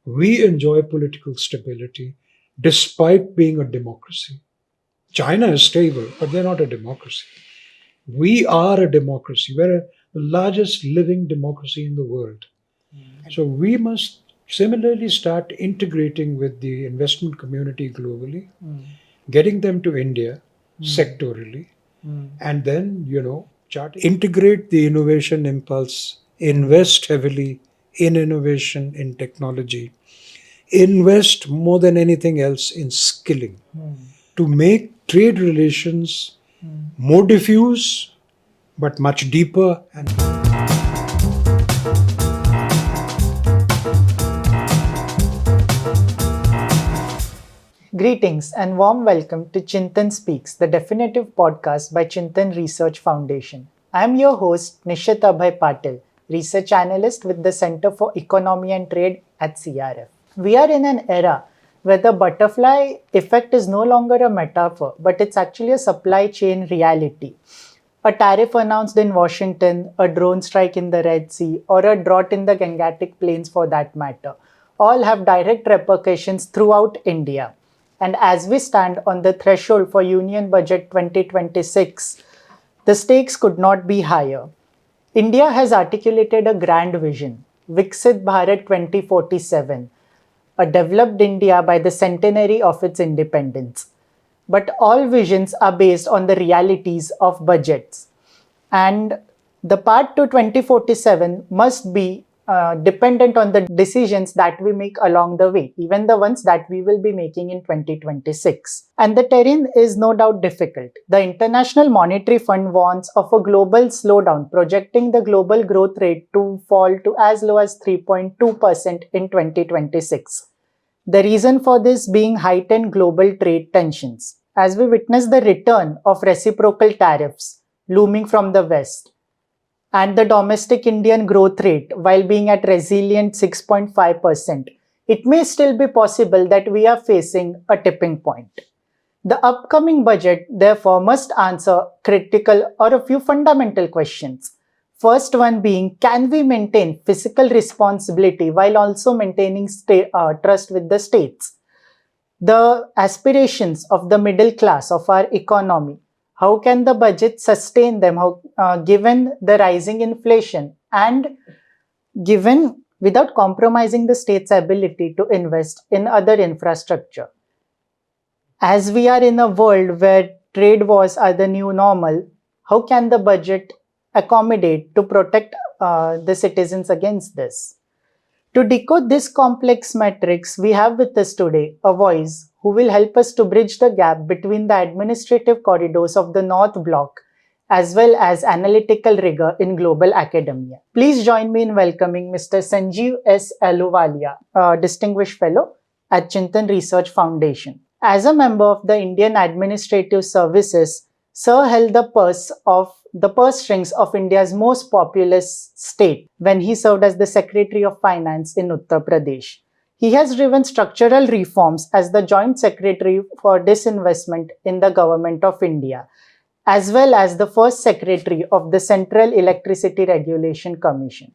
We enjoy political stability despite being a democracy. China is stable, but they're not a democracy. We are a democracy. We're the largest living democracy in the world. So we must similarly start integrating with the investment community globally, getting them to India sectorally, and then, integrate the innovation impulse, invest heavily in innovation, in technology, invest more than anything else in skilling to make trade relations more diffuse but much deeper and Greetings and warm welcome to Chintan Speaks, the definitive podcast by Chintan Research Foundation. I am your host, Nishit Abhay Patil, research analyst with the Center for Economy and Trade at CRF. We are in an era where the butterfly effect is no longer a metaphor, but it's actually a supply chain reality. A tariff announced in Washington, a drone strike in the Red Sea, or a drought in the Gangetic Plains for that matter, all have direct repercussions throughout India. And as we stand on the threshold for Union Budget 2026, the stakes could not be higher. India has articulated a grand vision, Viksit Bharat 2047, a developed India by the centenary of its independence. But all visions are based on the realities of budgets. And the path to 2047 must be dependent on the decisions that we make along the way, even the ones that we will be making in 2026. And the terrain is no doubt difficult. The International Monetary Fund warns of a global slowdown, projecting the global growth rate to fall to as low as 3.2% in 2026. The reason for this being heightened global trade tensions, as we witness the return of reciprocal tariffs looming from the West, and the domestic Indian growth rate, while being at resilient 6.5%, it may still be possible that we are facing a tipping point. The upcoming budget, therefore, must answer critical or a few fundamental questions. First one being, can we maintain fiscal responsibility while also maintaining trust with the states? The aspirations of the middle class of our economy, how can the budget sustain them given the rising inflation and given without compromising the state's ability to invest in other infrastructure? As we are in a world where trade wars are the new normal, how can the budget accommodate to protect the citizens against this? To decode this complex matrix, we have with us today a voice who will help us to bridge the gap between the administrative corridors of the North Bloc as well as analytical rigor in global academia. Please join me in welcoming Mr. Sanjeev S. Ahluwalia, a distinguished fellow at Chintan Research Foundation. As a member of the Indian Administrative Services, Sir held the purse strings of India's most populous state when he served as the Secretary of Finance in Uttar Pradesh. He has driven structural reforms as the Joint Secretary for Disinvestment in the Government of India, as well as the first Secretary of the Central Electricity Regulation Commission.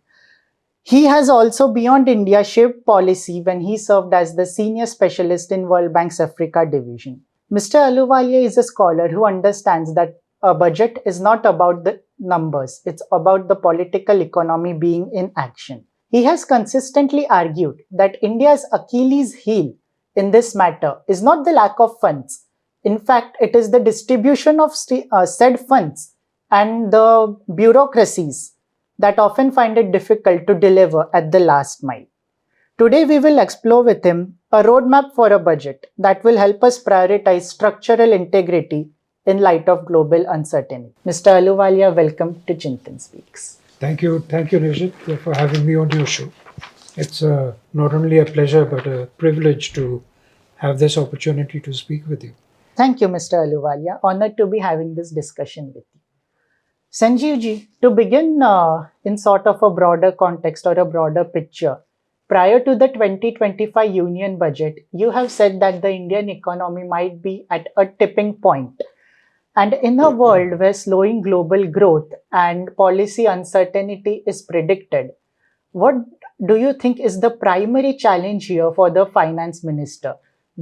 He has also, beyond India, shaped policy when he served as the Senior Specialist in World Bank's Africa Division. Mr. Ahluwalia is a scholar who understands that a budget is not about the numbers, it's about the political economy being in action. He has consistently argued that India's Achilles heel in this matter is not the lack of funds. In fact, it is the distribution of said funds and the bureaucracies that often find it difficult to deliver at the last mile. Today, we will explore with him a roadmap for a budget that will help us prioritize structural integrity in light of global uncertainty. Mr. Ahluwalia, welcome to Chintan Speaks. Thank you, Nishit, for having me on your show. It's not only a pleasure but a privilege to have this opportunity to speak with you. Thank you, Mr. Ahluwalia. Honored to be having this discussion with you. Sanjeev ji, to begin in sort of a broader context or a broader picture, prior to the 2025 Union Budget, you have said that the Indian economy might be at a tipping point. And in a world where slowing global growth and policy uncertainty is predicted, What do you think is the primary challenge here for the finance minister?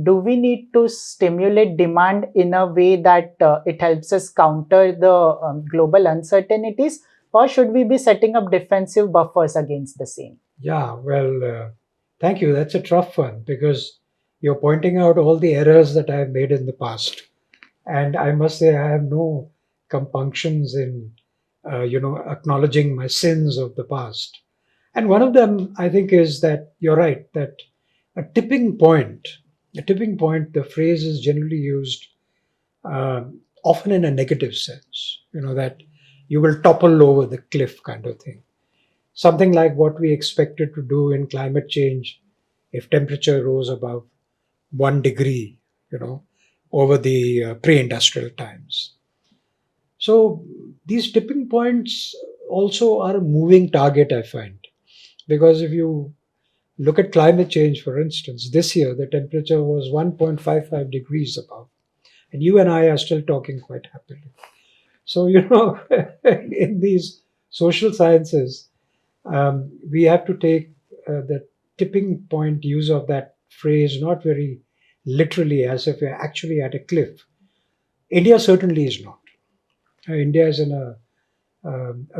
Do we need to stimulate demand in a way that it helps us counter the global uncertainties, or should we be setting up defensive buffers against the same? Yeah, well, thank you. That's a tough one because you're pointing out all the errors that I have made in the past. And I must say, I have no compunctions in, acknowledging my sins of the past. And one of them, I think, is that you're right, that a tipping point, the phrase is generally used often in a negative sense, that you will topple over the cliff kind of thing. Something like what we expected to do in climate change if temperature rose above 1 degree, you know, over the pre-industrial times. So these tipping points also are a moving target, I find, because if you look at climate change, for instance, this year the temperature was 1.55 degrees above, and you and I are still talking quite happily. So, in these social sciences, we have to take the tipping point use of that phrase not very literally as if we're actually at a cliff. India certainly is not. India is in a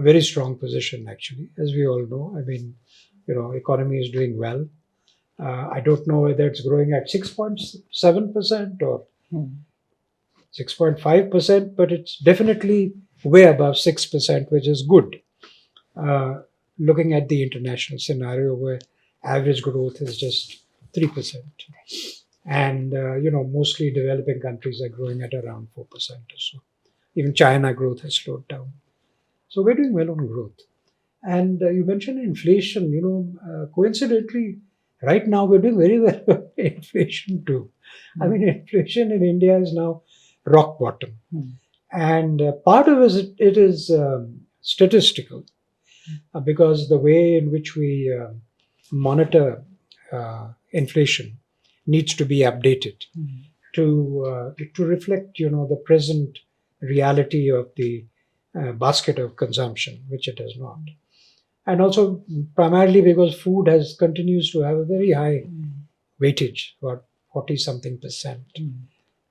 very strong position, actually, as we all know. I mean, economy is doing well. I don't know whether it's growing at 6.7% or Hmm. 6.5%, but it's definitely way above 6%, which is good. Looking at the international scenario where average growth is just 3%. And, mostly developing countries are growing at around 4% or so. Even China growth has slowed down. So we're doing well on growth. And you mentioned inflation, coincidentally, right now we're doing very well on inflation too. I mean, inflation in India is now rock bottom. Hmm. And part of it is statistical because the way in which we monitor inflation needs to be updated Hmm. to reflect, the present reality of the basket of consumption, which it has not. And also primarily because food has continues to have a very high weightage, about 40 something percent.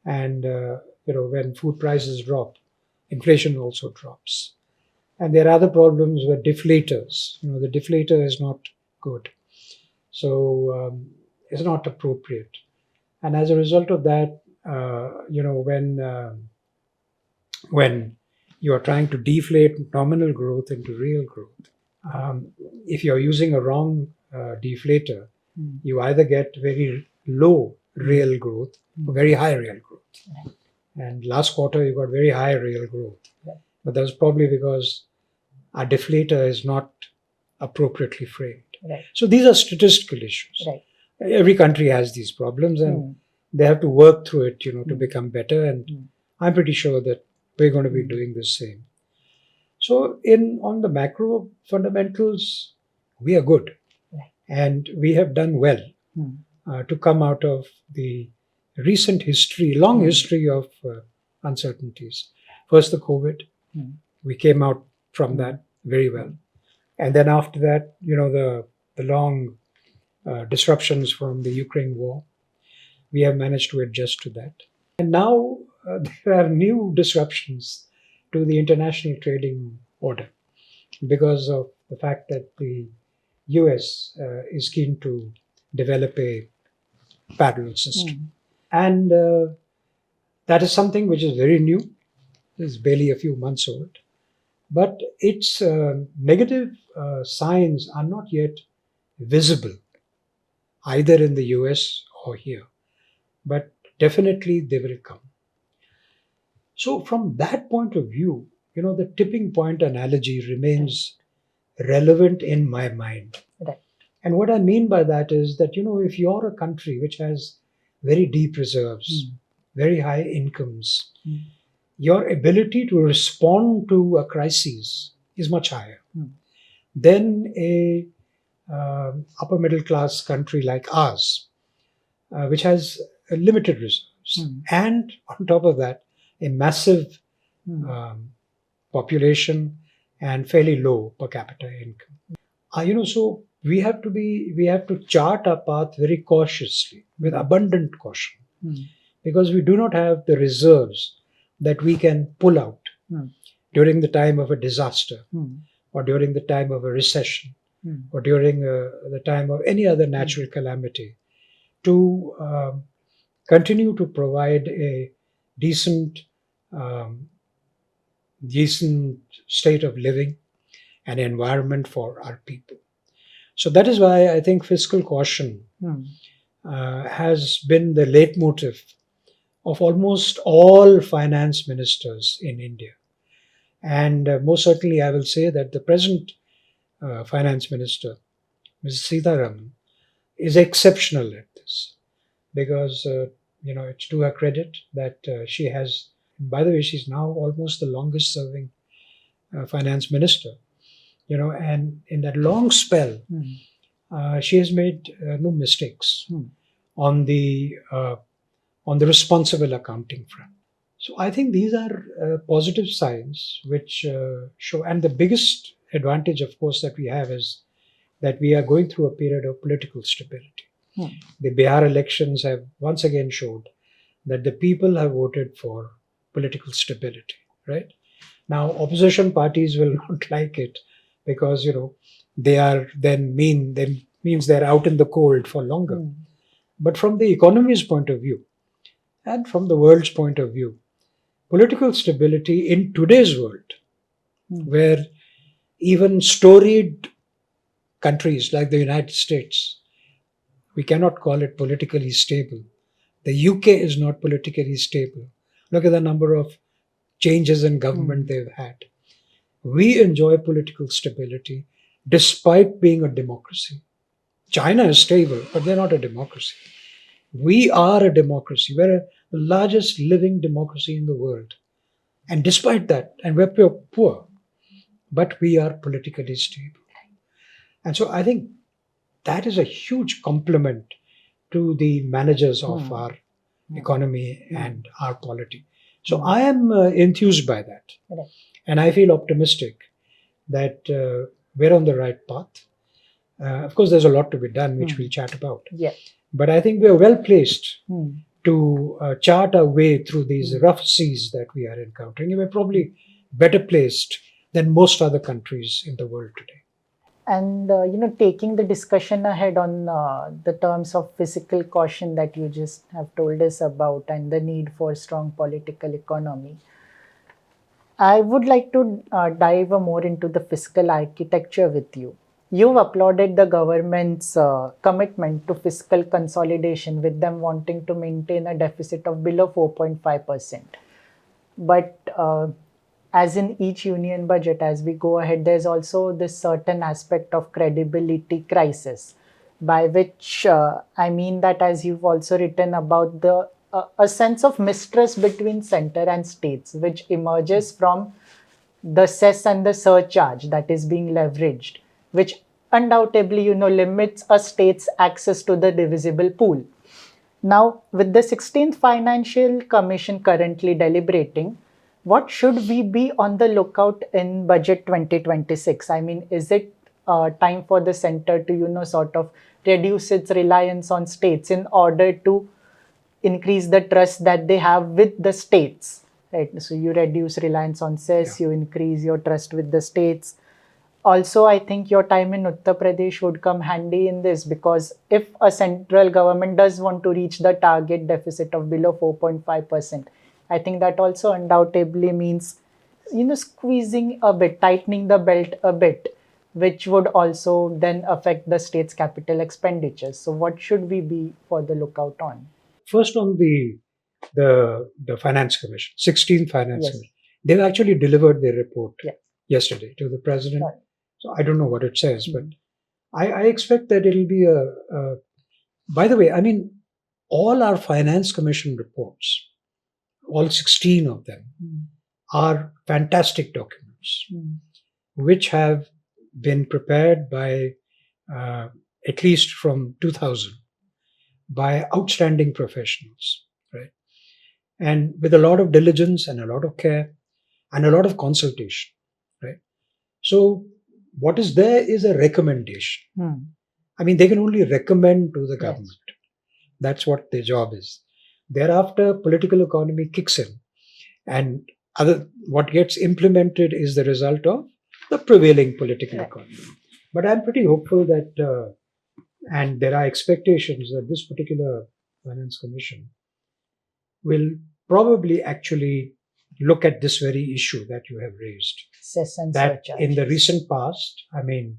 And when food prices drop, inflation also drops. And there are other problems where deflators, the deflator is not good. So it's not appropriate. And as a result of that, when you are trying to deflate nominal growth into real growth, if you're using a wrong deflator, you either get very low real growth or very high real growth. And last quarter, you got very high real growth. But that's probably because our deflator is not appropriately framed. Right. So these are statistical issues. Right. Every country has these problems and they have to work through it, to become better. And I'm pretty sure that we're going to be doing the same. So on the macro fundamentals, we are good. Right. And we have done well to come out of the recent long history of uncertainties. First, the COVID. We came out from that very well. And then after that, the long disruptions from the Ukraine war, we have managed to adjust to that. And now there are new disruptions to the international trading order because of the fact that the US is keen to develop a parallel system. And that is something which is very new. It's barely a few months old. But its negative signs are not yet visible, either in the US or here. But definitely they will come. So from that point of view, the tipping point analogy remains relevant in my mind. Right. And what I mean by that is that, if you're a country which has very deep reserves, very high incomes, your ability to respond to a crisis is much higher than a upper middle class country like ours, which has limited reserves. And on top of that, a massive population and fairly low per capita income. So we have to chart our path very cautiously, with abundant caution, because we do not have the reserves that we can pull out during the time of a disaster, or during the time of a recession, or during the time of any other natural calamity, to continue to provide a decent um, decent state of living and environment for our people. So that is why I think fiscal caution has been the leitmotif of almost all finance ministers in India. And most certainly, I will say that the present finance minister, Mrs. Sitaraman, is exceptional at this, because it's to her credit that she has. By the way, she's now almost the longest serving finance minister. And in that long spell, she has made no mistakes on the responsible accounting front. So I think these are positive signs which show. And the biggest advantage, of course, that we have is that we are going through a period of political stability. The Bihar elections have once again showed that the people have voted for political stability. Right now, opposition parties will not like it, because they are then means they're out in the cold for longer. But from the economy's point of view, and from the world's point of view, political stability in today's world, where even storied countries like the United States, we cannot call it politically stable. The UK is not politically stable. Look at the number of changes in government they've had. We enjoy political stability despite being a democracy. China is stable, but they're not a democracy. We are a democracy. We're the largest living democracy in the world. And despite that, and we're poor, but we are politically stable. And so I think that is a huge compliment to the managers of our economy and our polity. So I am enthused by that. Right. And I feel optimistic that we're on the right path. Of course, there's a lot to be done, which we'll chat about. Yeah. But I think we're well placed to chart our way through these rough seas that we are encountering. And we're probably better placed than most other countries in the world today. And, taking the discussion ahead on the terms of fiscal caution that you just have told us about and the need for strong political economy, I would like to dive more into the fiscal architecture with you. You've applauded the government's commitment to fiscal consolidation, with them wanting to maintain a deficit of below 4.5%. But as in each union budget, as we go ahead, there's also this certain aspect of credibility crisis, by which I mean that, as you've also written about, the a sense of mistrust between center and states, which emerges from the cess and the surcharge that is being leveraged, which undoubtedly limits a state's access to the divisible pool. Now, with the 16th Financial Commission currently deliberating, what should we be on the lookout in Budget 2026? I mean, is it time for the center to, sort of reduce its reliance on states in order to increase the trust that they have with the states? Right? So you reduce reliance on cess, you increase your trust with the states. Also, I think your time in Uttar Pradesh would come handy in this, because if a central government does want to reach the target deficit of below 4.5%, I think that also undoubtedly means, squeezing a bit, tightening the belt a bit, which would also then affect the state's capital expenditures. So what should we be for the lookout on? First, on the Finance Commission, 16th Finance Yes. Commission, they've actually delivered their report Yeah. yesterday to the president. Right. So I don't know what it says, but I expect that it'll be by the way, I mean, all our Finance Commission reports, all 16 of them, are fantastic documents, which have been prepared by, at least from 2000, by outstanding professionals, right? And with a lot of diligence and a lot of care and a lot of consultation, right? So what is there is a recommendation. I mean, they can only recommend to the Yes. government. That's what their job is. Thereafter, political economy kicks in, and what gets implemented is the result of the prevailing political Right. economy. But I'm pretty hopeful that, and there are expectations that this particular finance commission will probably actually look at this very issue that you have raised. Cess and That in the surcharges. recent past, I mean,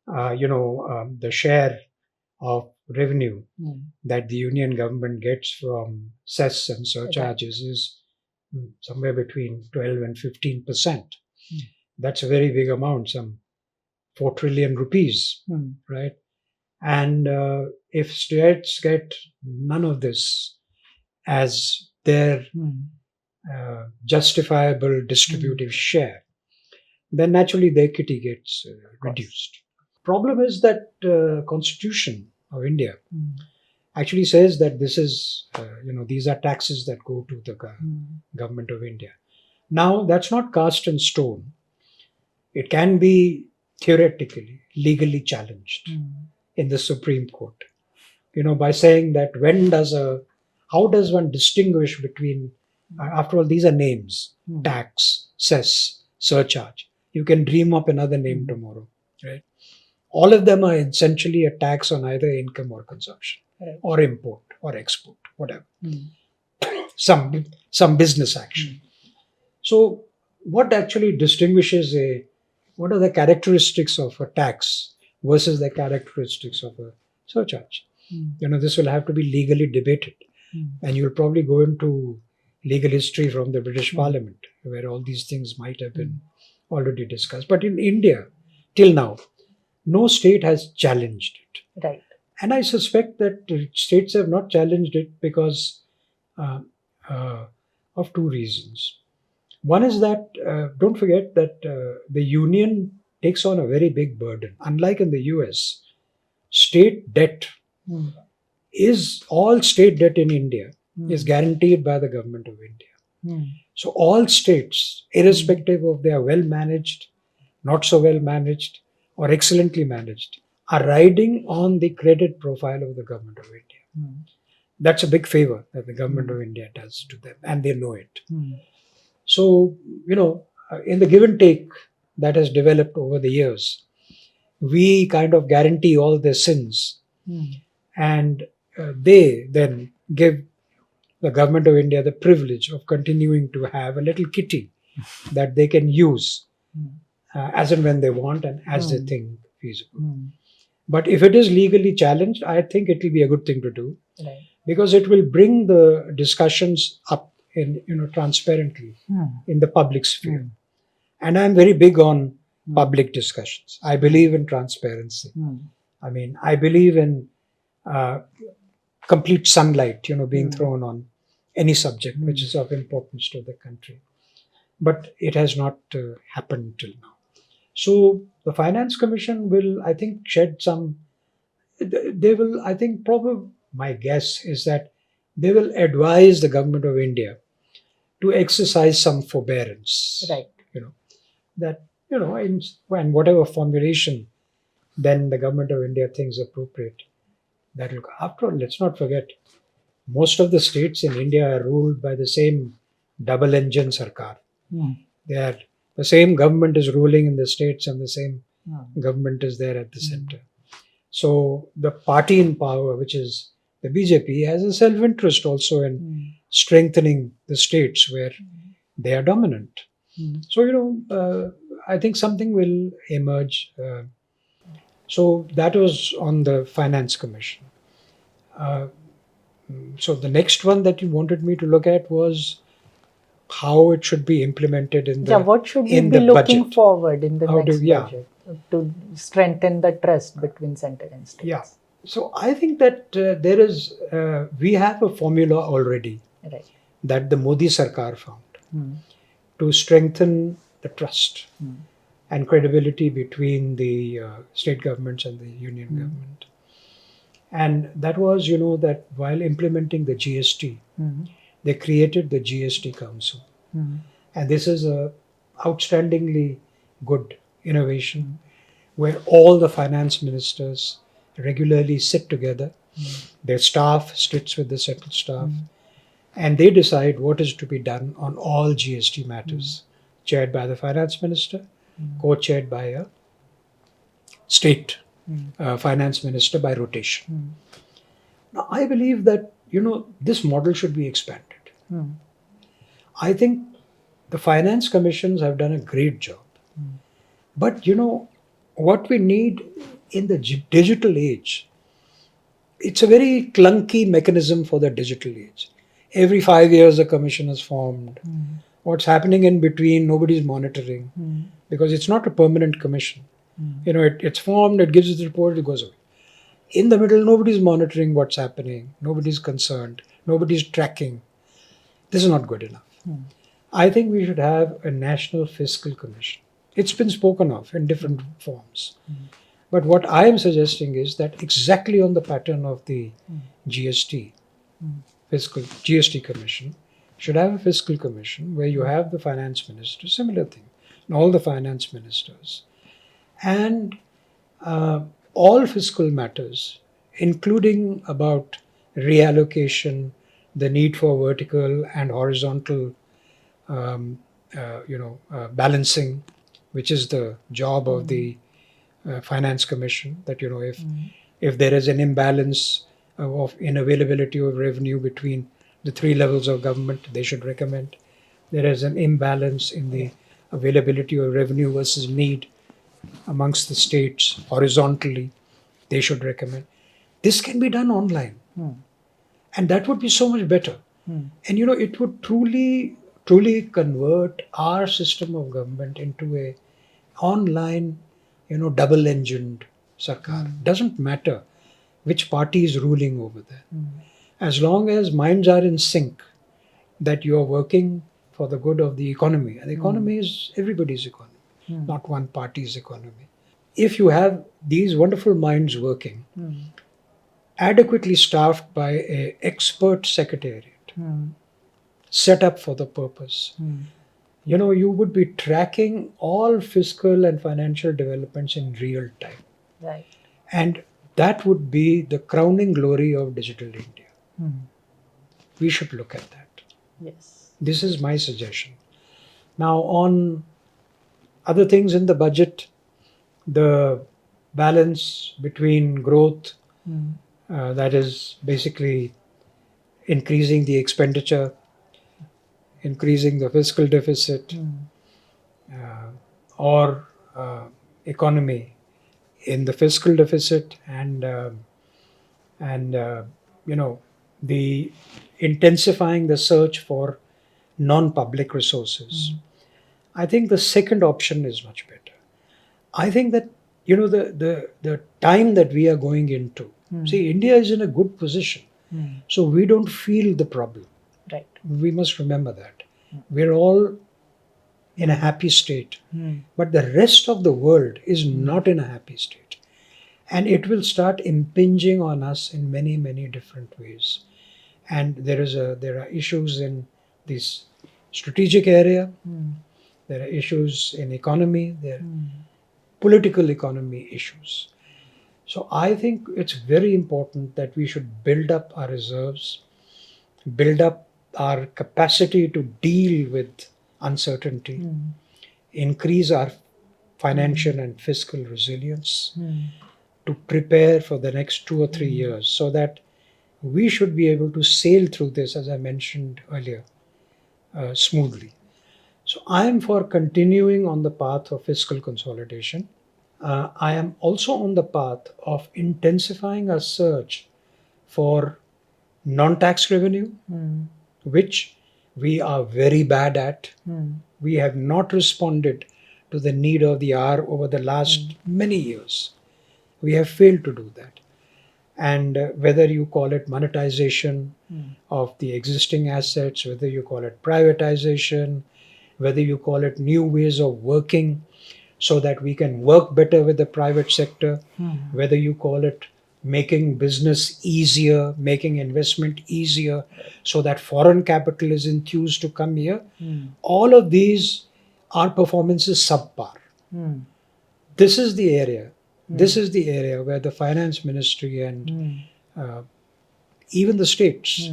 the share of revenue that the union government gets from cess and surcharges is somewhere between 12 and 15%. That's a very big amount, some 4 trillion rupees, right? And if states get none of this as their justifiable distributive share, then naturally the equity gets reduced. Problem is that Constitution of India actually says that this is, these are taxes that go to the government of India. Now, that's not cast in stone. It can be theoretically, legally challenged in the Supreme Court. By saying that how does one distinguish between, after all, these are names, tax, cess, surcharge. You can dream up another name tomorrow, right? All of them are essentially a tax on either income or consumption, or import or export, whatever. Some business action. So, what actually distinguishes what are the characteristics of a tax versus the characteristics of a surcharge? This will have to be legally debated, and you'll probably go into legal history from the British Parliament, where all these things might have been already discussed. But in India, till now, no state has challenged it. Right. And I suspect that states have not challenged it because of two reasons. One is that, don't forget that the union takes on a very big burden. Unlike in the US, state debt all state debt in India is guaranteed by the government of India. So all states, irrespective of they are well managed, not so well managed, or excellently managed, are riding on the credit profile of the government of India. That's a big favor that the government of India does to them, and they know it. So, in the give and take that has developed over the years, we kind of guarantee all their sins, and they then give the government of India the privilege of continuing to have a little kitty that they can use as and when they want and as they think feasible. But if it is legally challenged, I think it will be a good thing to do, because it will bring the discussions up in transparently in the public sphere. And I'm very big on public discussions. I believe in transparency. I mean, I believe in complete sunlight, being thrown on any subject which is of importance to the country. But it has not happened till now. So the Finance Commission will, I think, shed some. They will, I think, probably my guess is that they will advise the government of India to exercise some forbearance. Right. That in whatever formulation then the government of India thinks appropriate. That will. After all, let's not forget, most of the states in India are ruled by the same double-engine sarkar. The same government is ruling in the states, and the same government is there at the center. So the party in power, which is the BJP, has a self-interest also in strengthening the states where they are dominant. So, I think something will emerge. So that was on the Finance Commission. So the next one that you wanted me to look at was how it should be implemented in the what should we in be the looking budget. forward in the How next do- yeah. budget to strengthen the trust between center and states? Yeah. So I think that we have a formula already Right. that the Modi Sarkar found to strengthen the trust and credibility between the state governments and the union government. And that was, that while implementing the GST, they created the GST Council. And this is a outstandingly good innovation where all the finance ministers regularly sit together. Their staff sits with the central staff, and they decide what is to be done on all GST matters, chaired by the finance minister, co-chaired by a state finance minister by rotation. Now, I believe that this model should be expanded. I think the finance commissions have done a great job, but what we need in the digital age, it's a very clunky mechanism for the digital age. Every 5 years, a commission is formed. What's happening in between, nobody's monitoring because it's not a permanent commission. It's formed, it gives its report, it goes away. In the middle, nobody's monitoring what's happening. Nobody's concerned. Nobody's tracking. This is not good enough. I think we should have a national fiscal commission. It's been spoken of in different forms. But what I am suggesting is that exactly on the pattern of the GST, fiscal GST commission, should have a fiscal commission where you have the finance minister, similar thing, and all the finance ministers, and all fiscal matters, including about reallocation, the need for vertical and horizontal, balancing, which is the job of the finance commission. That if there is an imbalance in availability of revenue between the three levels of government, they should recommend. There is an imbalance in the availability of revenue versus need amongst the states horizontally, they should recommend. This can be done online, and that would be so much better. And it would truly convert our system of government into a online, double-engined sarkar. Doesn't matter which party is ruling over there, as long as minds are in sync, that you are working for the good of the economy. And the economy is everybody's economy, not one party's economy. If you have these wonderful minds working, adequately staffed by an expert secretariat, set up for the purpose, you would be tracking all fiscal and financial developments in real time. Right. And that would be the crowning glory of digital India. We should look at that. Yes. This is my suggestion. Now, on other things in the budget, the balance between growth, that is basically increasing the expenditure, increasing the fiscal deficit, or economy in the fiscal deficit, and the intensifying the search for non-public resources. I think the second option is much better. I think that the time that we are going into, see, India is in a good position, so we don't feel the problem. Right. We must remember that. We're all in a happy state, but the rest of the world is not in a happy state, and it will start impinging on us in many, many different ways. And there are issues in this strategic area. There are issues in economy. There are political economy issues. So I think it's very important that we should build up our reserves, build up our capacity to deal with uncertainty, increase our financial and fiscal resilience, to prepare for the next 2 or 3 years, so that we should be able to sail through this, as I mentioned earlier, smoothly. So I am for continuing on the path of fiscal consolidation. I am also on the path of intensifying our search for non-tax revenue, which we are very bad at. We have not responded to the need of the hour over the last many years. We have failed to do that. And whether you call it monetization of the existing assets, whether you call it privatization, whether you call it new ways of working so that we can work better with the private sector, whether you call it making business easier, making investment easier so that foreign capital is enthused to come here, all of these are performances subpar. This is the area This is the area where the finance ministry and uh, even the states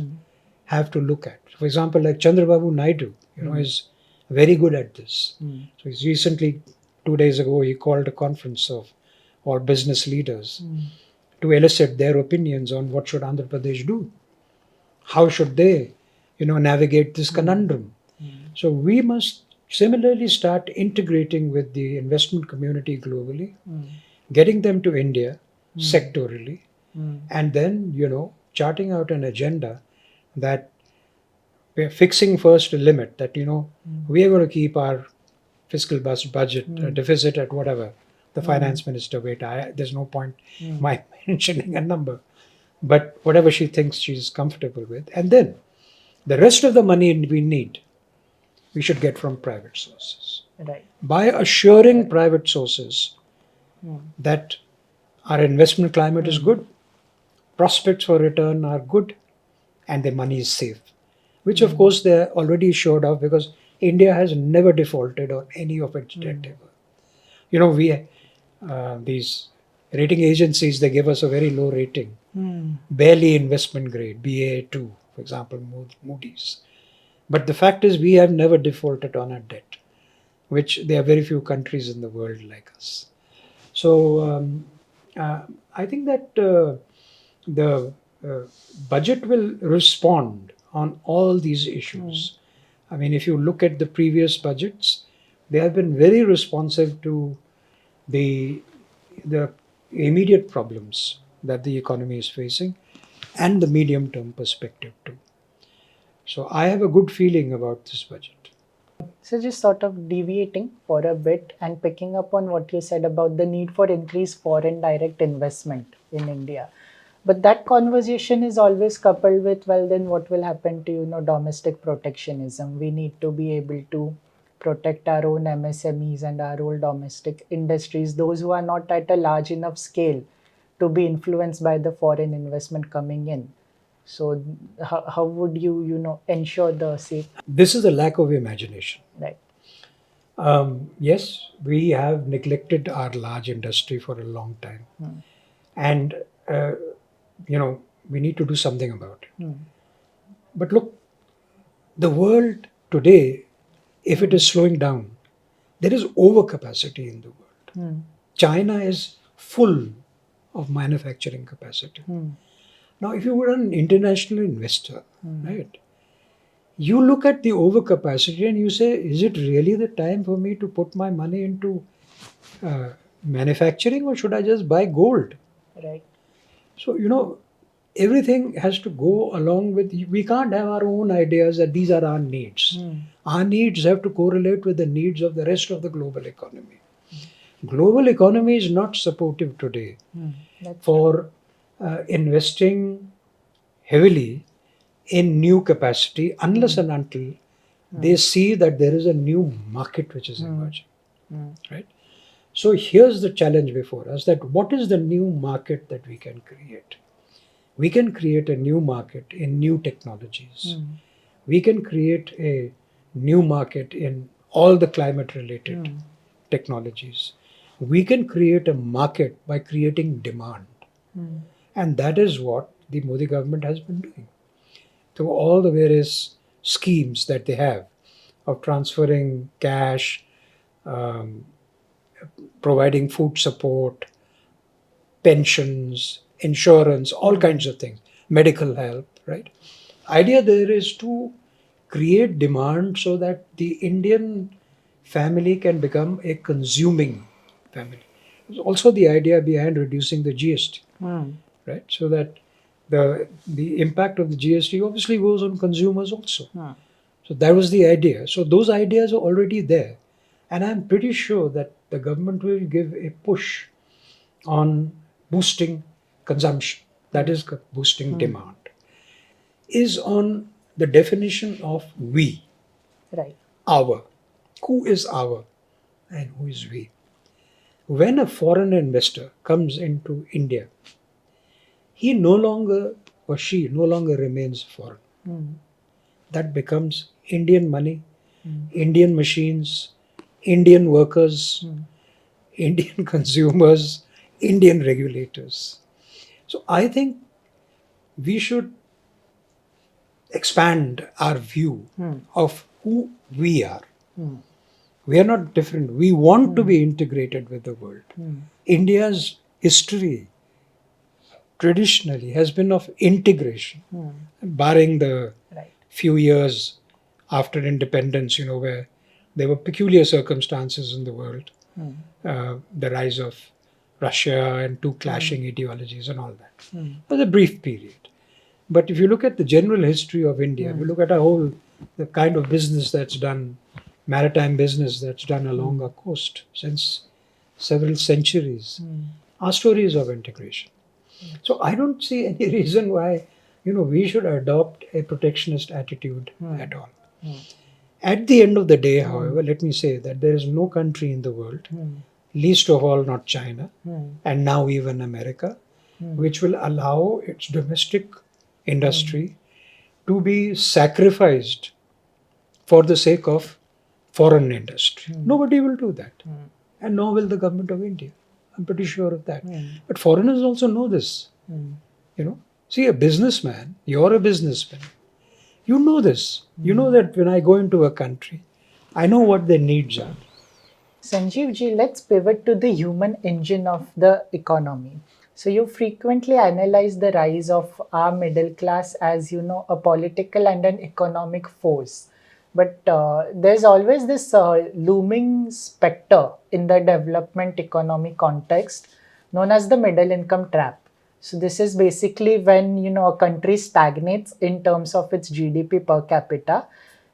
have to look at. For example, like Chandrababu Naidu, is very good at this. So he's recently, 2 days ago, he called a conference of all business leaders to elicit their opinions on what should Andhra Pradesh do. How should they, navigate this conundrum? So we must similarly start integrating with the investment community globally, getting them to India sectorally, and then, charting out an agenda that we're fixing first a limit that, we are going to keep our fiscal budget deficit at whatever the finance minister there's no point my mentioning a number, but whatever she thinks she's comfortable with. And then the rest of the money we need, we should get from private sources. Right. By assuring private sources that our investment climate is good, prospects for return are good, and the money is safe, which of course they're already assured of because India has never defaulted on any of its debt ever. We these rating agencies, they give us a very low rating, barely investment grade, Baa2, for example, Moody's. But the fact is, we have never defaulted on our debt, which there are very few countries in the world like us. So I think that the budget will respond on all these issues. I mean, if you look at the previous budgets, they have been very responsive to the immediate problems that the economy is facing and the medium term perspective too. So I have a good feeling about this budget. So just sort of deviating for a bit and picking up on what you said about the need for increased foreign direct investment in India. But that conversation is always coupled with, well, then what will happen to, domestic protectionism? We need to be able to protect our own MSMEs and our own domestic industries, those who are not at a large enough scale to be influenced by the foreign investment coming in. So how would you, ensure the safe? This is a lack of imagination. Right. Yes, we have neglected our large industry for a long time. And, we need to do something about it. But look, the world today, if it is slowing down, there is overcapacity in the world. China is full of manufacturing capacity. Now, if you were an international investor, right, you look at the overcapacity and you say, is it really the time for me to put my money into manufacturing, or should I just buy gold? Right. So, everything has to go along with, we can't have our own ideas that these are our needs. Our needs have to correlate with the needs of the rest of the global economy. Global economy is not supportive today for investing heavily in new capacity unless and until they see that there is a new market which is emerging. Right? So here's the challenge before us, that what is the new market that we can create? We can create a new market in new technologies. We can create a new market in all the climate related technologies. We can create a market by creating demand. And that is what the Modi government has been doing through all the various schemes that they have of transferring cash, providing food support, pensions, insurance, all kinds of things, medical help, right? Idea there is to create demand so that the Indian family can become a consuming family. There's also the idea behind reducing the GST, right? So that the impact of the GST obviously goes on consumers also. So that was the idea. So those ideas are already there. And I'm pretty sure that the government will give a push on boosting consumption, that is boosting demand, is on the definition of we, Right. our. Who is our and who is we? When a foreign investor comes into India, he no longer, or she no longer remains foreign. That becomes Indian money, Indian machines, Indian workers, Indian consumers, Indian regulators. So I think we should expand our view of who we are. We are not different. We want to be integrated with the world. India's history traditionally has been of integration, barring the Right. few years after independence, where there were peculiar circumstances in the world, the rise of Russia and two clashing ideologies and all that. It was a brief period. But if you look at the general history of India, if you look at the kind of business that's done, maritime business that's done along our coast since several centuries, our story is of integration. So I don't see any reason why, we should adopt a protectionist attitude at all. At the end of the day, however, let me say that there is no country in the world, least of all not China, and now even America, which will allow its domestic industry to be sacrificed for the sake of foreign industry. Nobody will do that. And nor will the government of India. I'm pretty sure of that. But foreigners also know this. See, a businessman, you're a businessman. You know this. You know that when I go into a country, I know what their needs are. Sanjeev ji, let's pivot to the human engine of the economy. So you frequently analyze the rise of our middle class as, a political and an economic force. But there's always this looming specter in the development economy context known as the middle income trap. So this is basically when, a country stagnates in terms of its GDP per capita,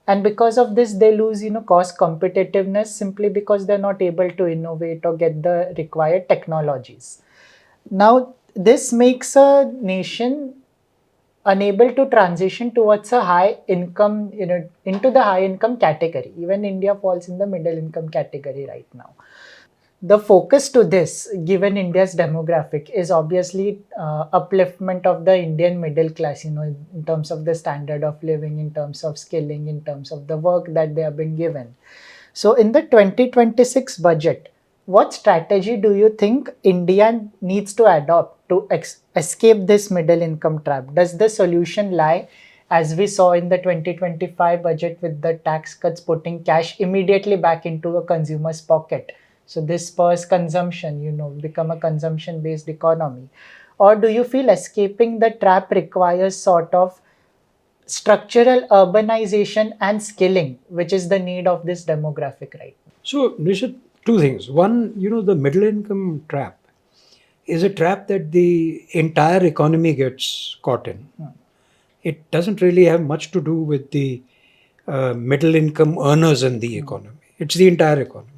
and because of this they lose cost competitiveness simply because they're not able to innovate or get the required technologies. Now this makes a nation unable to transition towards a high income, into the high income category. Even India falls in the middle income category right now. The focus to this, given India's demographic, is obviously upliftment of the Indian middle class, in terms of the standard of living, in terms of skilling, in terms of the work that they have been given. So in the 2026 budget, what strategy do you think India needs to adopt to escape this middle income trap? Does the solution lie, as we saw in the 2025 budget, with the tax cuts putting cash immediately back into a consumer's pocket? So this spurs consumption, become a consumption-based economy. Or do you feel escaping the trap requires sort of structural urbanization and skilling, which is the need of this demographic right now? So, Nishit, two things. One, the middle income trap is a trap that the entire economy gets caught in. It doesn't really have much to do with the middle income earners in the economy. It's the entire economy,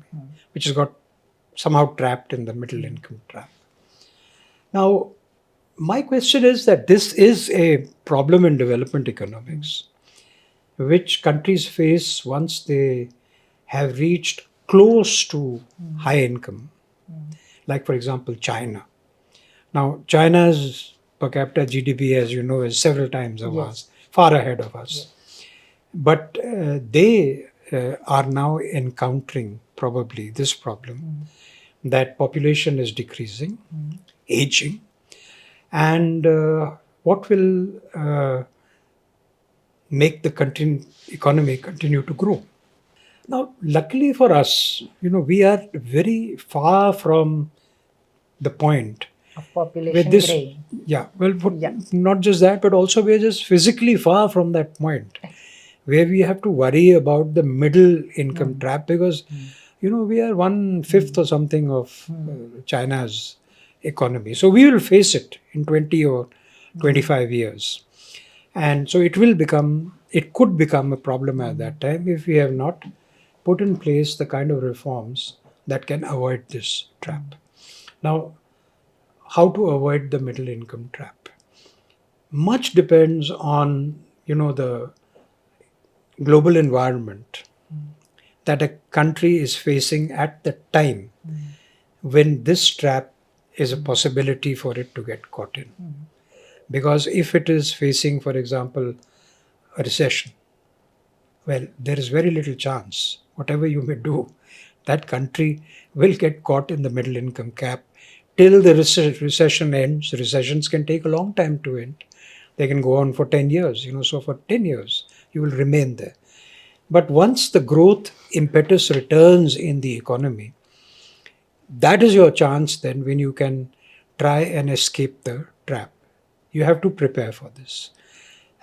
which has got somehow trapped in the middle income trap. Now, my question is that this is a problem in development economics, which countries face once they have reached close to high income. Like, for example, China. Now, China's per capita GDP, as you know, is several times of us, far ahead of us. But they are now encountering probably this problem that population is decreasing, aging, and what will make the economy continue to grow. Now, luckily for us, we are very far from the point Of where population this, graying. not just that, but also we're just physically far from that point where we have to worry about the middle income trap, because we are 1/5 or something of China's economy. So we will face it in 20 or 25 years. And so it could become a problem at that time if we have not put in place the kind of reforms that can avoid this trap. Now, how to avoid the middle income trap? Much depends on, the global environment that a country is facing at the time when this trap is a possibility for it to get caught in. Because if it is facing, for example, a recession, well, there is very little chance, whatever you may do, that country will get caught in the middle income cap till the recession ends. Recessions can take a long time to end. They can go on for 10 years, so for 10 years, you will remain there. But once the growth impetus returns in the economy, that is your chance then when you can try and escape the trap. You have to prepare for this.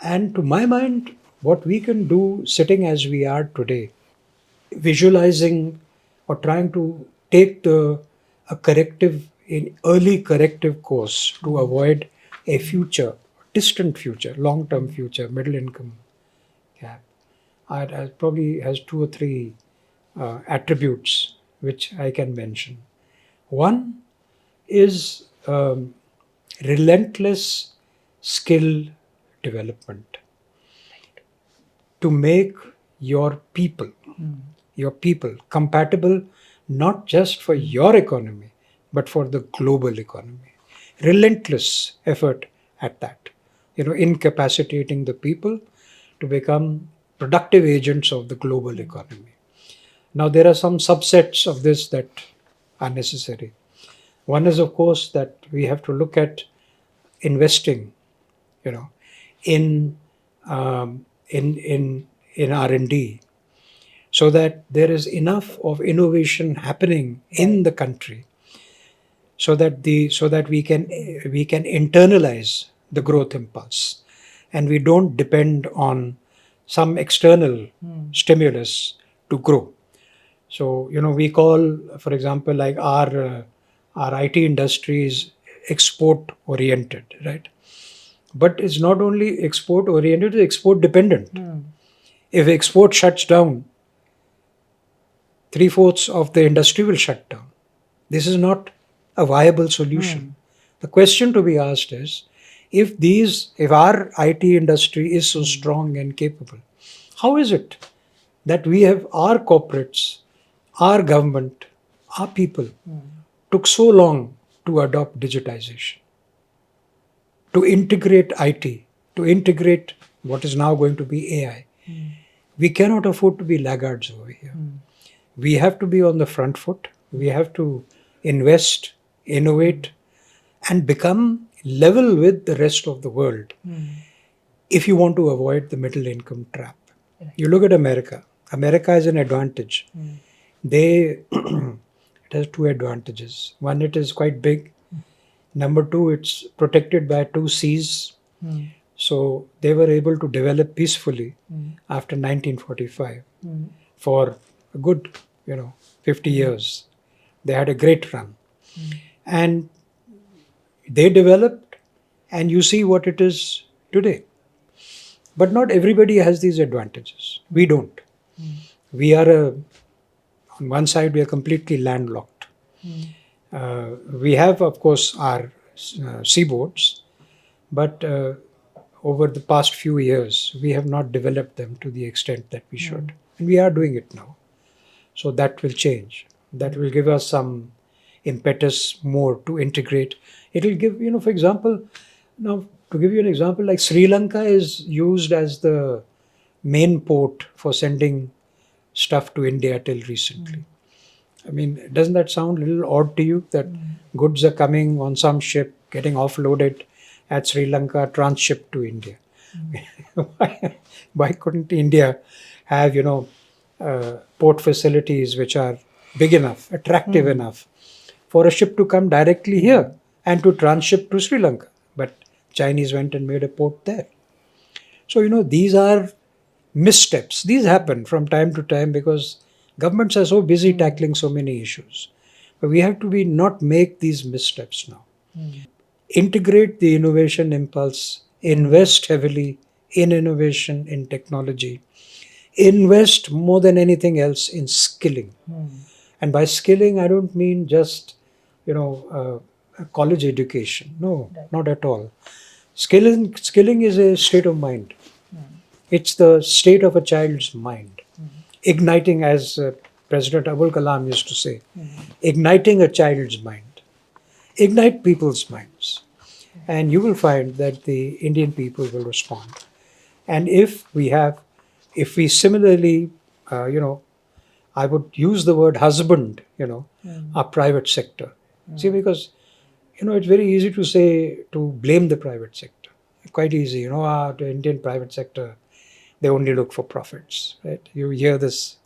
And to my mind, what we can do sitting as we are today, visualizing or trying to take a corrective in early corrective course to avoid a future, distant future, long-term future, middle income gap. It probably has two or three attributes which I can mention. One is relentless skill development to make your people, compatible not just for your economy, but for the global economy. Relentless effort at that, incapacitating the people to become productive agents of the global economy. Now, there are some subsets of this that are necessary. One is, of course, that we have to look at investing, in in R&D, so that there is enough of innovation happening in the country, so that we can internalize the growth impulse, and we don't depend on some external stimulus to grow. So we call, for example, like our IT industry is export oriented, right? But it's not only export oriented; it's export dependent. If export shuts down, 3/4 of the industry will shut down. This is not a viable solution. The question to be asked is, if our IT industry is so strong and capable, how is it that we have our corporates, our government, our people took so long to adopt digitization, to integrate IT, to integrate what is now going to be AI? We cannot afford to be laggards over here. We have to be on the front foot. We have to invest, innovate, and become level with the rest of the world if you want to avoid the middle income trap. You look at America. America has an advantage. It has two advantages. One, it is quite big. Number two, it's protected by two seas. So they were able to develop peacefully after 1945 for a good, 50 years. They had a great run. And they developed, and you see what it is today. But not everybody has these advantages. We don't. We are on one side, we are completely landlocked. We have, of course, our seaboards, but over the past few years, we have not developed them to the extent that we should. And we are doing it now. So that will change. That will give us some impetus more to integrate. It will give, for example, now to give you an example, like Sri Lanka is used as the main port for sending stuff to India till recently. I mean, doesn't that sound a little odd to you that goods are coming on some ship, getting offloaded at Sri Lanka, transshipped to India? Why couldn't India have, port facilities which are big enough, attractive enough for a ship to come directly here and to transship to Sri Lanka? But Chinese went and made a port there. So, these are missteps. These happen from time to time because governments are so busy tackling so many issues. But we have to not make these missteps now. Integrate the innovation impulse, invest heavily in innovation, in technology, invest more than anything else in skilling. And by skilling, I don't mean just, college education. No, not at all. Skilling is a state of mind. It's the state of a child's mind. Igniting, as President Abul Kalam used to say, igniting a child's mind. Ignite people's minds. And you will find that the Indian people will respond. And if we similarly, I would use the word husband, our private sector. See, because It's very easy to say, to blame the private sector. Quite easy, the Indian private sector, they only look for profits, right? You hear this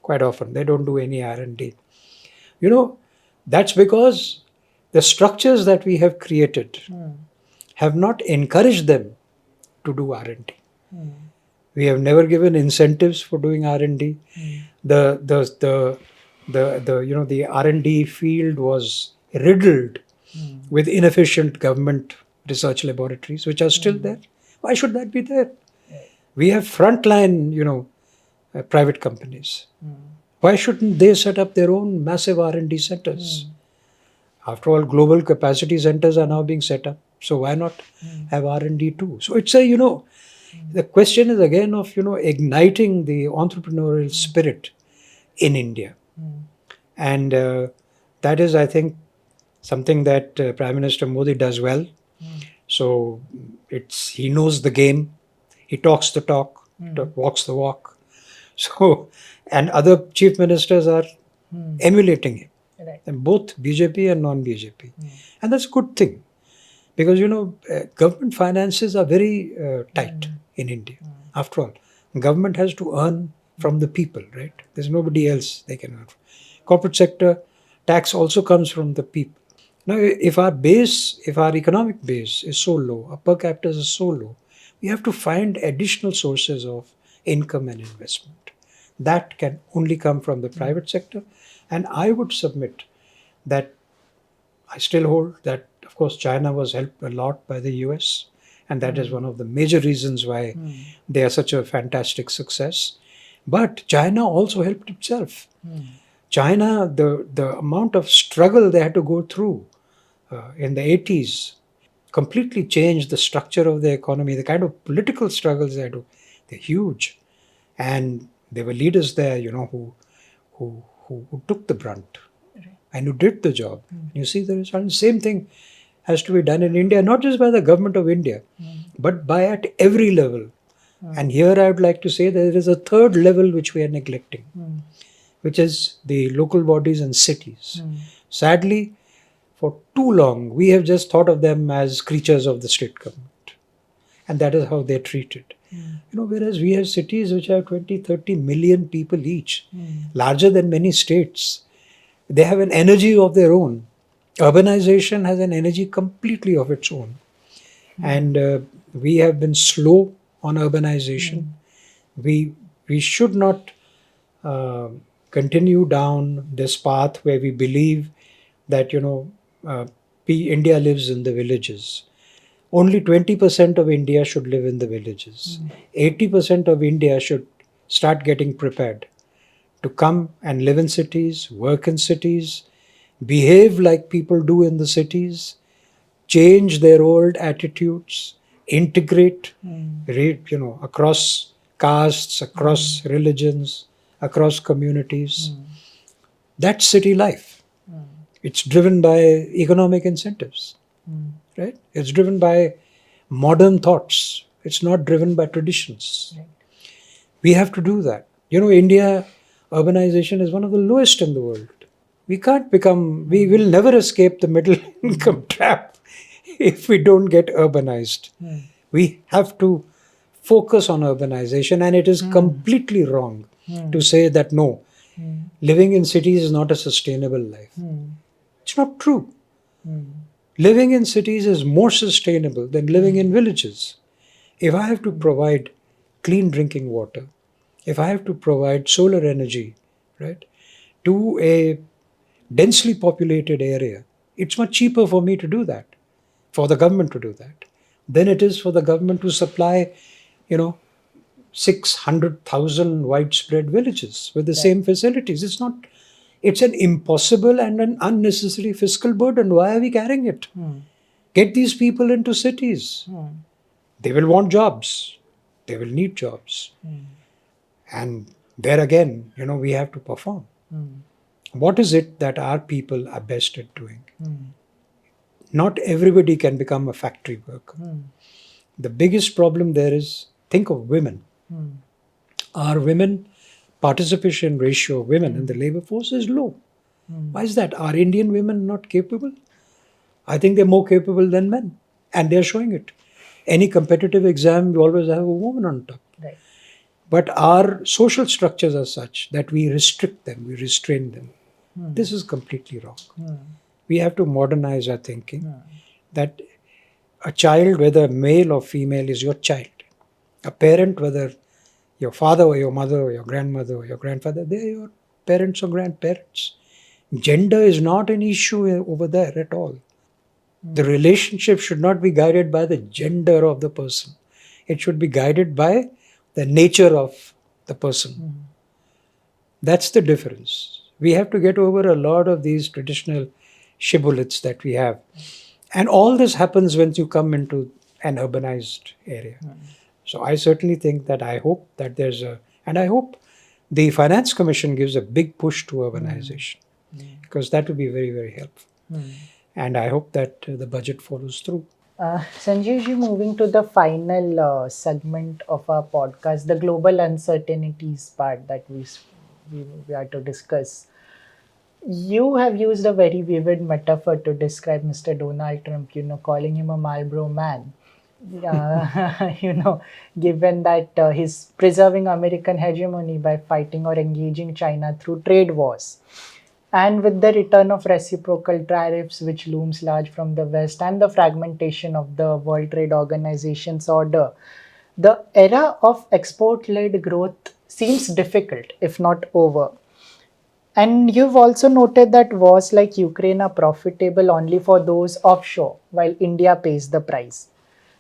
quite often. They don't do any R&D. You know, that's because the structures that we have created have not encouraged them to do R&D. We have never given incentives for doing R&D. The R&D field was riddled with inefficient government research laboratories, which are still there. Why should that be there? We have frontline, private companies. Why shouldn't they set up their own massive R&D centers? After all, global capacity centers are now being set up. So why not have R&D too? So it's the question is again of, igniting the entrepreneurial spirit in India. And that is, I think, something that Prime Minister Modi does well. So he knows the game. He talks the talk, walks the walk. So, and other chief ministers are emulating him. Right. And both BJP and non-BJP. And that's a good thing. Because, government finances are very tight in India. After all, government has to earn from the people, right? There's nobody else they can earn from. Corporate sector, tax also comes from the people. Now, if our economic base is so low, our per capita is so low, we have to find additional sources of income and investment. That can only come from the private sector. And I would submit that I still hold that, of course, China was helped a lot by the US. And that is one of the major reasons why they are such a fantastic success. But China also helped itself. China, the amount of struggle they had to go through in the 80s completely changed the structure of the economy. The kind of political struggles they're huge. And there were leaders there, who took the brunt and who did the job. You see the result. Same thing has to be done in India, not just by the government of India, but by at every level. And here I would like to say there is a third level which we are neglecting, which is the local bodies and cities. Sadly, for too long, we have just thought of them as creatures of the state government. And that is how they're treated. Whereas we have cities which have 20, 30 million people each, larger than many states. They have an energy of their own. Urbanization has an energy completely of its own. And we have been slow on urbanization. We should not continue down this path where we believe that, India lives in the villages. Only 20% of India should live in the villages. 80% of India should start getting prepared to come and live in cities, work in cities, behave like people do in the cities, change their old attitudes, integrate, across castes, across religions, across communities. That's city life. It's driven by economic incentives, right? It's driven by modern thoughts. It's not driven by traditions. Right. We have to do that. India, urbanization is one of the lowest in the world. We will never escape the middle income trap if we don't get urbanized. We have to focus on urbanization, and it is completely wrong to say that no, living in cities is not a sustainable life. It's not true. Living in cities is more sustainable than living in villages. If I have to provide clean drinking water, if I have to provide solar energy, right, to a densely populated area, it's much cheaper for me to do that, for the government to do that, than it is for the government to supply, 600,000 widespread villages with the same facilities. It's an impossible and an unnecessary fiscal burden. Why are we carrying it? Get these people into cities. They will want jobs. They will need jobs. And there again, we have to perform. What is it that our people are best at doing? Not everybody can become a factory worker. The biggest problem there is, think of women. Our women participation ratio of women in the labor force is low. Why is that? Are Indian women not capable? I think they're more capable than men, and they're showing it. Any competitive exam, we always have a woman on top. Right. But our social structures are such that we restrict them, we restrain them. This is completely wrong. We have to modernize our thinking that a child, whether male or female, is your child. A parent, whether your father or your mother or your grandmother or your grandfather, they're your parents or grandparents. Gender is not an issue over there at all. The relationship should not be guided by the gender of the person. It should be guided by the nature of the person. That's the difference. We have to get over a lot of these traditional shibboleths that we have. And all this happens when you come into an urbanized area. So I certainly think that I hope that and I hope the Finance Commission gives a big push to urbanization, because that would be very, very helpful. And I hope that the budget follows through. Sanjeevji, moving to the final segment of our podcast, the global uncertainties part that we are to discuss. You have used a very vivid metaphor to describe Mr. Donald Trump, calling him a Marlboro man. Given that he's preserving American hegemony by fighting or engaging China through trade wars. And with the return of reciprocal tariffs, which looms large from the West, and the fragmentation of the World Trade Organization's order, the era of export-led growth seems difficult, if not over. And you've also noted that wars like Ukraine are profitable only for those offshore, while India pays the price.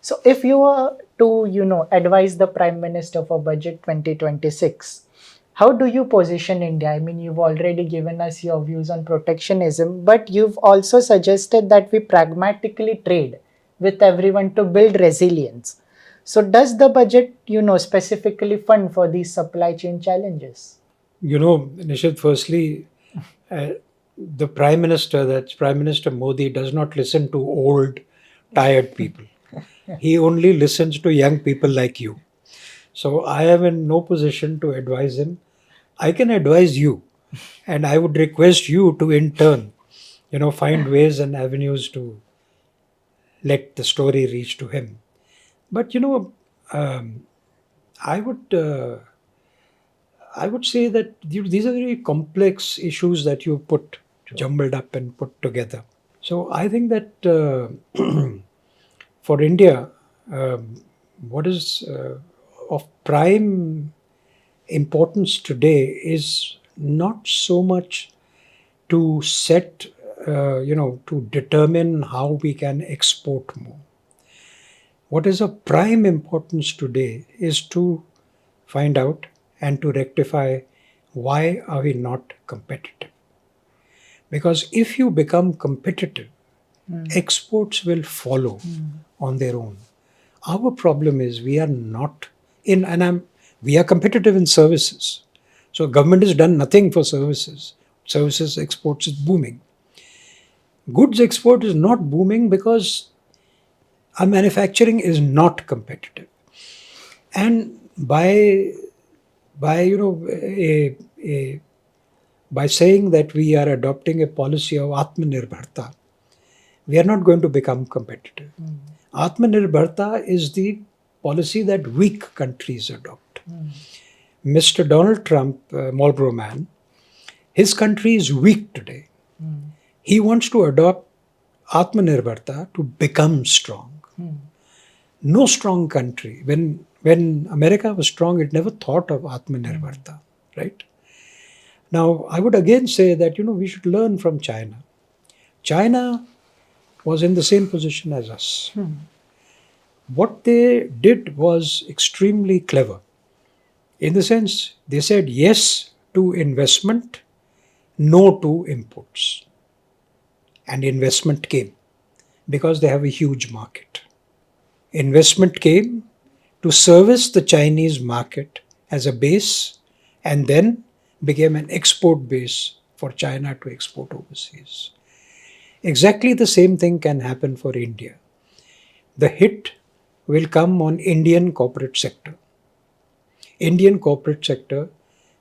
So if you were to, advise the Prime Minister for Budget 2026, how do you position India? I mean, you've already given us your views on protectionism, but you've also suggested that we pragmatically trade with everyone to build resilience. So does the budget, specifically fund for these supply chain challenges? Nishit, firstly, the Prime Minister, that's Prime Minister Modi, does not listen to old, tired people. He only listens to young people like you. So I am in no position to advise him. I can advise you, and I would request you to, in turn, find ways and avenues to let the story reach to him. But I would say that these are very complex issues that you put jumbled up and put together. So I think that for India, what is of prime importance today is not so much to set, to determine how we can export more. What is of prime importance today is to find out and to rectify why are we not competitive. Because if you become competitive, exports will follow on their own. Our problem is we are not we are competitive in services. So government has done nothing for services. Services exports is booming. Goods export is not booming because our manufacturing is not competitive. And by saying that we are adopting a policy of Atmanirbharta, we are not going to become competitive. Atmanirbharta is the policy that weak countries adopt. Mr. Donald Trump, Marlboro man, his country is weak today. He wants to adopt Atmanirbharta to become strong. No strong country, when America was strong, it never thought of Atmanirbharta, right? Now, I would again say that, we should learn from China. China was in the same position as us. What they did was extremely clever. In the sense, they said yes to investment, no to imports. And investment came because they have a huge market. Investment came to service the Chinese market as a base, and then became an export base for China to export overseas. Exactly the same thing can happen for India. The hit will come on Indian corporate sector. Indian corporate sector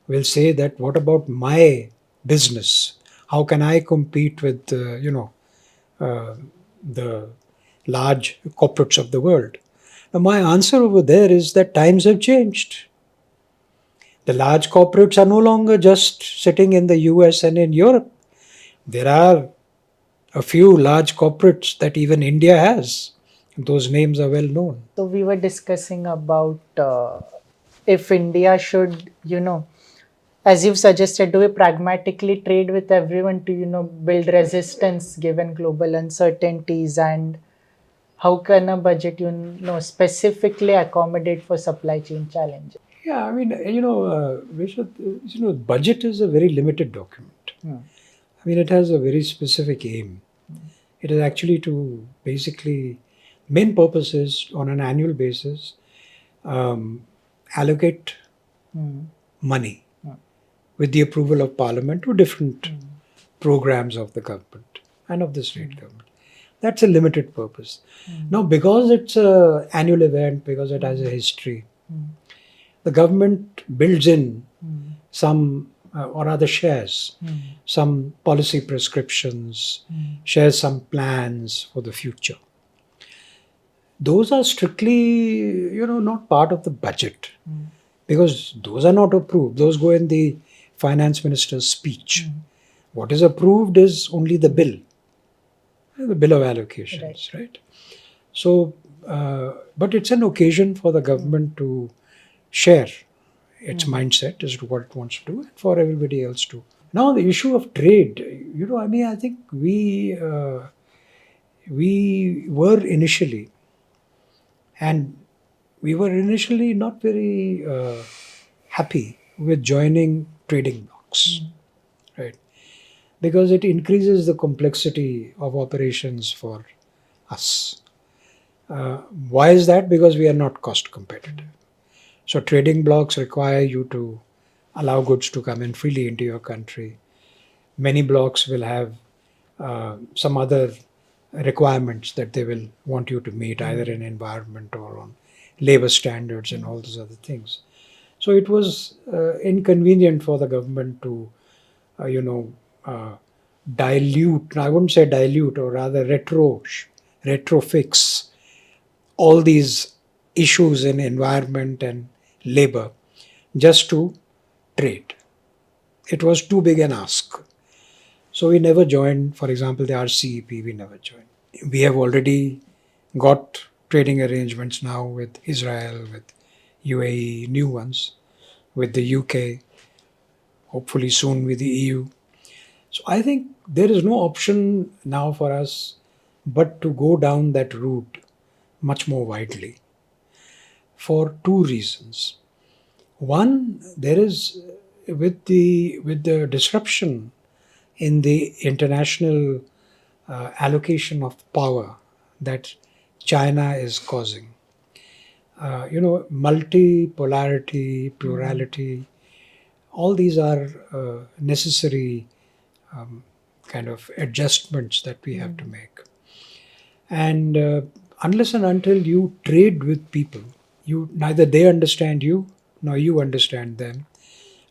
will say that what about my business? How can I compete with the large corporates of the world. Now, my answer over there is that times have changed. The large corporates are no longer just sitting in the US and in Europe. There are a few large corporates that even India has. Those names are well known. So we were discussing about if India should, as you've suggested, do we pragmatically trade with everyone to, build resistance given global uncertainties, and how can a budget, specifically accommodate for supply chain challenges? Yeah, I mean, we should, budget is a very limited document. I mean, it has a very specific aim. It is actually to basically, main purpose is on an annual basis, allocate money with the approval of Parliament to different programs of the government and of the state government. That's a limited purpose. Now, because it's an annual event, because it has a history, the government builds in some, or rather shares some policy prescriptions, shares some plans for the future. Those are strictly, not part of the budget, because those are not approved. Those go in the finance minister's speech. What is approved is only the bill of allocations, right? So, but it's an occasion for the government to share its mindset as to what it wants to do, and for everybody else to. Now, the issue of trade, I think we were initially, and we were initially not very happy with joining trading blocs, right? Because it increases the complexity of operations for us. Why is that? Because we are not cost competitive. So trading blocs require you to allow goods to come in freely into your country. Many blocs will have some other requirements that they will want you to meet, either in environment or on labor standards and all those other things. So it was inconvenient for the government to, dilute, I wouldn't say dilute, or rather retrofix all these issues in environment and labor just to trade. It was too big an ask. So we never joined, for example, the RCEP, we never joined. We have already got trading arrangements now with Israel, with UAE, new ones, with the UK, hopefully soon with the EU. So I think there is no option now for us but to go down that route much more widely for two reasons. One, there is with the disruption in the international allocation of power that China is causing. Multipolarity, plurality, all these are necessary kind of adjustments that we have to make. And unless and until you trade with people, neither they understand you, nor you understand them,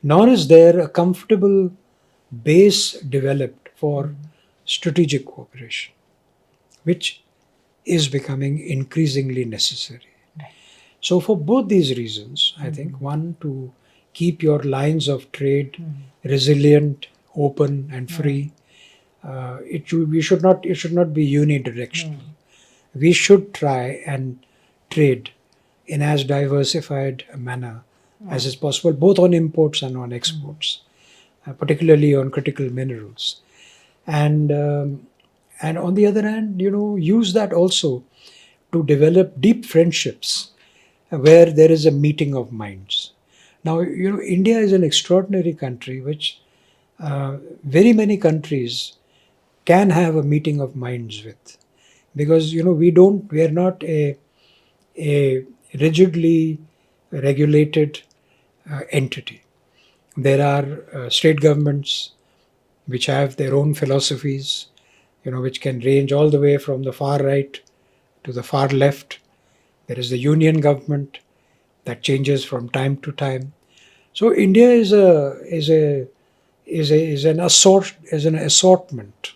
nor is there a comfortable base developed for strategic cooperation, which is becoming increasingly necessary. So for both these reasons, I think, one, to keep your lines of trade resilient, open and free, it should not be unidirectional. We should try and trade in as diversified a manner as is possible, both on imports and on exports, particularly on critical minerals. And on the other hand, use that also to develop deep friendships where there is a meeting of minds. Now, India is an extraordinary country which very many countries can have a meeting of minds with, because we are not a rigidly regulated entity. There are state governments which have their own philosophies, which can range all the way from the far right to the far left. There is the union government that changes from time to time. So India is an assortment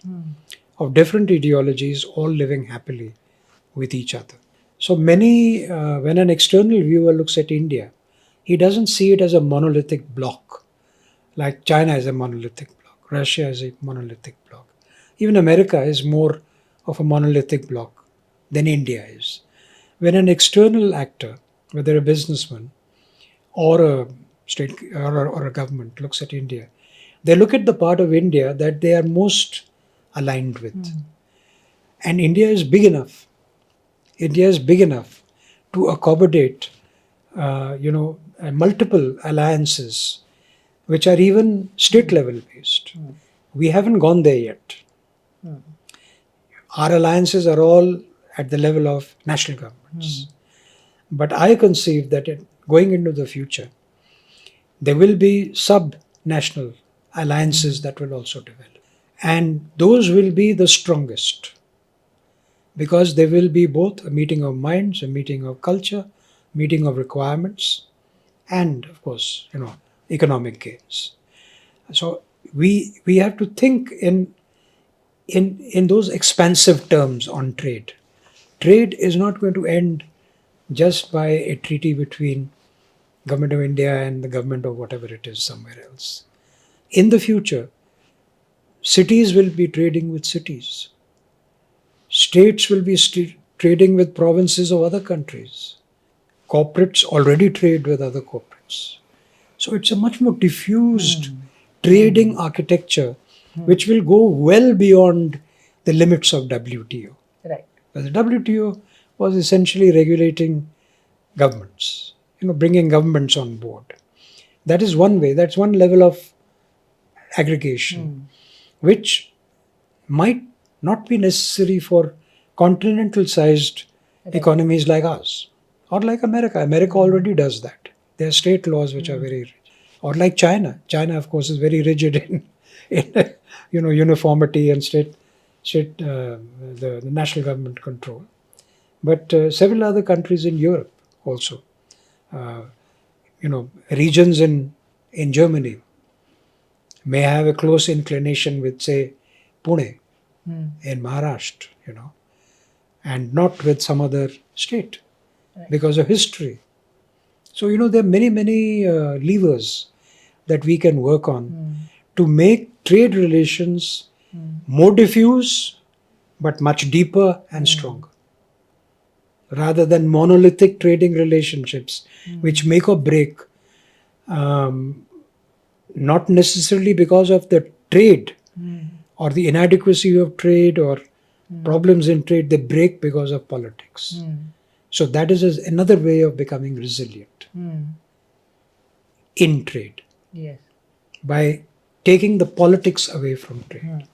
of different ideologies all living happily with each other. So many, when an external viewer looks at India, he doesn't see it as a monolithic block, like China is a monolithic block, Russia is a monolithic block. Even America is more of a monolithic block than India is. When an external actor, whether a businessman or a state or a government, looks at India, they look at the part of India that they are most aligned with. And India is big enough. India is big enough to accommodate, multiple alliances, which are even state level based. We haven't gone there yet. Our alliances are all at the level of national governments. But I conceive that going into the future, there will be sub-national alliances that will also develop. And those will be the strongest because there will be both a meeting of minds, a meeting of culture, meeting of requirements, and of course, economic gains. So we have to think in those expansive terms on trade. Trade is not going to end just by a treaty between government of India and the government of whatever it is somewhere else. In the future, cities will be trading with cities. States will be trading with provinces of other countries. Corporates already trade with other corporates. So it's a much more diffused trading architecture which will go well beyond the limits of WTO. Right. The WTO was essentially regulating governments, bringing governments on board. That is one way, that's one level of aggregation, which might not be necessary for continental-sized economies like ours, or like America. America already does that. There are state laws which are very rigid. Or like China. China, of course, is very rigid in uniformity and the national government control. But several other countries in Europe also, regions in Germany may have a close inclination with, say, Pune in Maharashtra, and not with some other state because of history. So, there are many, many levers that we can work on to make trade relations more diffuse, but much deeper and stronger. Rather than monolithic trading relationships, which make or break, not necessarily because of the trade or the inadequacy of trade or problems in trade, they break because of politics. So that is another way of becoming resilient in trade. Yes. By taking the politics away from trade.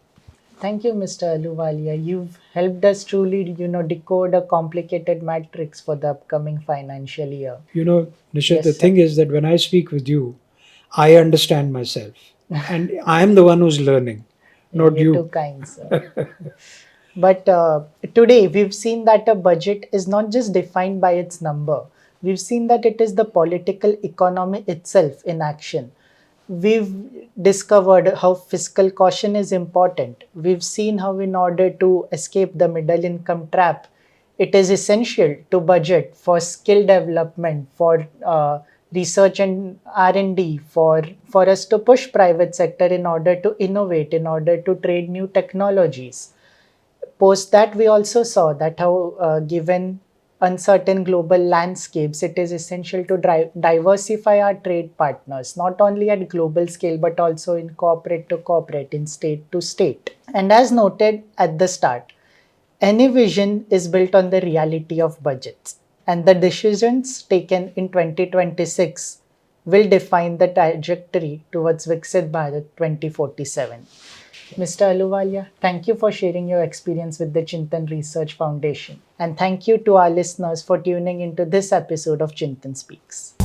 Thank you, Mr. Ahluwalia. You've helped us truly, decode a complicated matrix for the upcoming financial year. Nishit, Yes, the sir. thing is that when I speak with you, I understand myself. And I am the one who's learning, not You're you. too kind, sir. But today we've seen that a budget is not just defined by its number. We've seen that it is the political economy itself in action. We've discovered how fiscal caution is important. We've seen how in order to escape the middle income trap, it is essential to budget for skill development, for research and R&D, for us to push private sector in order to innovate, in order to trade new technologies. Post that, we also saw that how given uncertain global landscapes, it is essential to diversify our trade partners, not only at global scale, but also in corporate to corporate, in state to state. And as noted at the start, any vision is built on the reality of budgets, and the decisions taken in 2026 will define the trajectory towards Viksit Bharat 2047. Mr. Ahluwalia, thank you for sharing your experience with the Chintan Research Foundation. And thank you to our listeners for tuning into this episode of Chintan Speaks.